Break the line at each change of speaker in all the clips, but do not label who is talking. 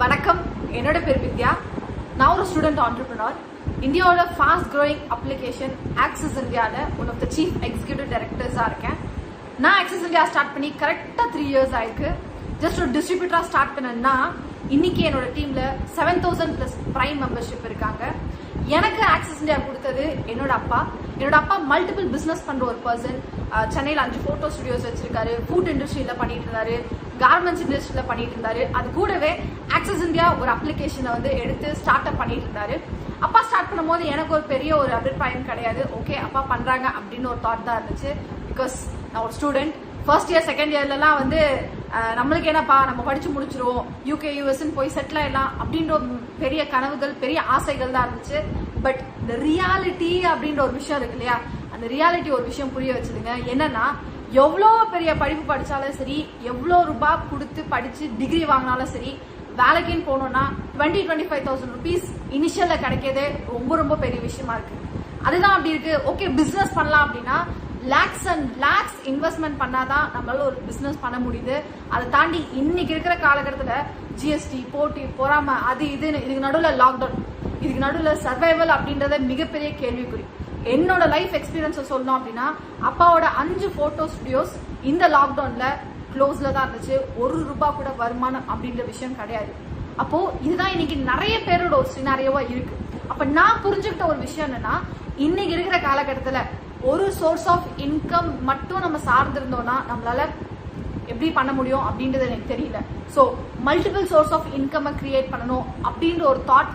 வணக்கம், என்னோட பேர் வித்யா. நான் ஒரு ஸ்டூடெண்ட் ஆண்டர்பிரினர். இந்தியாவோட ஃபாஸ்ட் க்ரோயிங் அப்ளிகேஷன் ஆக்சிஸ் இந்தியாவில் one of the chief executive டைரக்டர்ஸாக இருக்கேன். நான் ஆக்சிஸ் இந்தியா ஸ்டார்ட் பண்ணி கரெக்டாக 3 years ஆயிருக்கு. ஜஸ்ட் ஒரு டிஸ்ட்ரிபியூட்டராக ஸ்டார்ட் பண்ணேன்னா இன்னைக்கு என்னோட டீமில் 7000+ பிரைம் மெம்பர்ஷிப் இருக்காங்க. எனக்கு ஆக்சிஸ் இந்தியா கொடுத்தது என்னோட அப்பா. என்னோட அப்பா மல்டிபிள் பிஸ்னஸ் பண்ணுற ஒரு பர்சன். சென்னையில் 5 ஃபோட்டோ ஸ்டுடியோஸ் வச்சிருக்காரு. ஃபுட் இண்டஸ்ட்ரியில் பண்ணிட்டு இருந்தாரு, கார்மெண்ட்ஸ் இண்டஸ்ட்ரியில் பண்ணிட்டு இருந்தாரு. அது கூடவே ஆக்சிஸ் இந்தியா ஒரு அப்ளிகேஷனை எடுத்து ஸ்டார்ட் அப் பண்ணிட்டு இருந்தாரு. அப்பா ஸ்டார்ட் பண்ணும்போது எனக்கு ஒரு பெரிய ஒரு அபிப்பிராயம் கிடையாது. ஓகே, அப்பா பண்றாங்க அப்படின்னு ஒரு தாட் தான் இருந்துச்சு. பிகாஸ் நான் ஒரு ஸ்டூடெண்ட். ஃபர்ஸ்ட் இயர் செகண்ட் இயர்லாம் நம்மளுக்கு என்னப்பா, நம்ம படிச்சு முடிச்சிருவோம், யூகே யூஎஸ்ன்னு போய் செட்டில் ஆயிடலாம் அப்படின்ற பெரிய கனவுகள், பெரிய ஆசைகள் தான் இருந்துச்சு. பட் இந்த ரியாலிட்டி அப்படின்ற ஒரு விஷயம் இருக்கு இல்லையா, அந்த ரியாலிட்டி ஒரு விஷயம் புரிய வச்சுதுங்க. என்னன்னா, எவ்வளோ பெரிய படிப்பு படிச்சாலும் சரி, எவ்வளோ ரூபாய் கொடுத்து படிச்சு டிகிரி வாங்கினாலும் சரி, வேலைக்குன்னு போனோம்னா 20-25,000 rupees இனிஷியல்ல கிடைக்கிறதே ரொம்ப ரொம்ப பெரிய விஷயமா இருக்கு. அதுதான் அப்படி இருக்கு. ஓகே, பிசினஸ் பண்ணலாம் அப்படின்னா லேக்ஸ் அண்ட் லேக்ஸ் இன்வெஸ்ட்மெண்ட் பண்ணாதான் நம்மளால ஒரு பிசினஸ் பண்ண முடியுது. அதை தாண்டி இன்னைக்கு இருக்கிற காலகட்டத்தில் ஜிஎஸ்டி, போட்டி, பொறாமை, அது இதுன்னு இதுக்கு நடுவில் லாக்டவுன், இதுக்கு நடுவில் சர்வைவல் அப்படின்றத மிகப்பெரிய கேள்விக்குறி. என்னோட லைஃப் எக்ஸ்பீரியன்ஸை சொல்லணும் அப்படின்னா, அப்பாவோட 5 போட்டோ ஸ்டுடியோஸ் இந்த லாக்டவுன்ல க்ளோஸ்ல தான் இருந்துச்சு. 1 ரூபாய் கூட வருமானம் அப்படின்ற விஷயம் கிடையாது. அப்போ இதுதான் இன்னைக்கு நிறைய பேரோட ஒரு சினாரியோவா இருக்கு. அப்ப நான் புரிஞ்சுக்கிட்ட ஒரு விஷயம் என்னன்னா, இன்னைக்கு இருக்கிற காலகட்டத்துல ஒரு சோர்ஸ் ஆஃப் இன்கம் மட்டும் நம்ம சார்ந்திருந்தோம்னா நம்மளால எப்படி பண்ண முடியும் அப்படின்றது எனக்கு தெரியல. So multiple source of income create பண்ணணும் அப்படின்ற ஒரு தாட்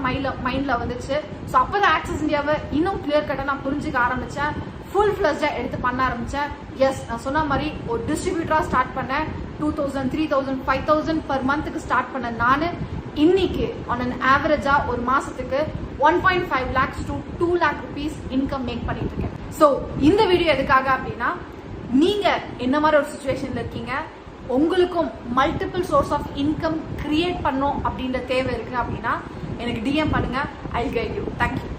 மைண்ட்ல வந்துச்சு. ஸோ அப்பதான் ஆக்சிஸ் இந்தியாவை இன்னும் கிளியர் கட்டா நான் புரிஞ்சுக்க ஆரம்பிச்சேன். ஃபுல் ஃபிளஜ்டா எடுத்து பண்ண ஆரம்பிச்சேன். எஸ், நான் சொன்ன மாதிரி ஒரு டிஸ்ட்ரிபியூட்டரா ஸ்டார்ட் பண்ணேன். 2000, 3000, 5000 பர் மந்த்துக்கு ஸ்டார்ட் பண்ண நானு இன்னைக்கு ஆன் அன் ஆவரேஜா ஒரு மாசத்துக்கு 1.5 lakhs to 2 lakh rupees income make பண்ணிட்டு இருக்கேன். ஸோ இந்த வீடியோ எதுக்காக அப்படின்னா, நீங்க என்ன மாதிரி ஒரு சுச்சுவேஷன்ல இருக்கீங்க, உங்களுக்கும் multiple source of income create பண்ணும் அப்படின்ற தேவை இருக்கு அப்படின்னா எனக்கு டிஎம் பண்ணுங்க. I guide you. தேங்க்யூ.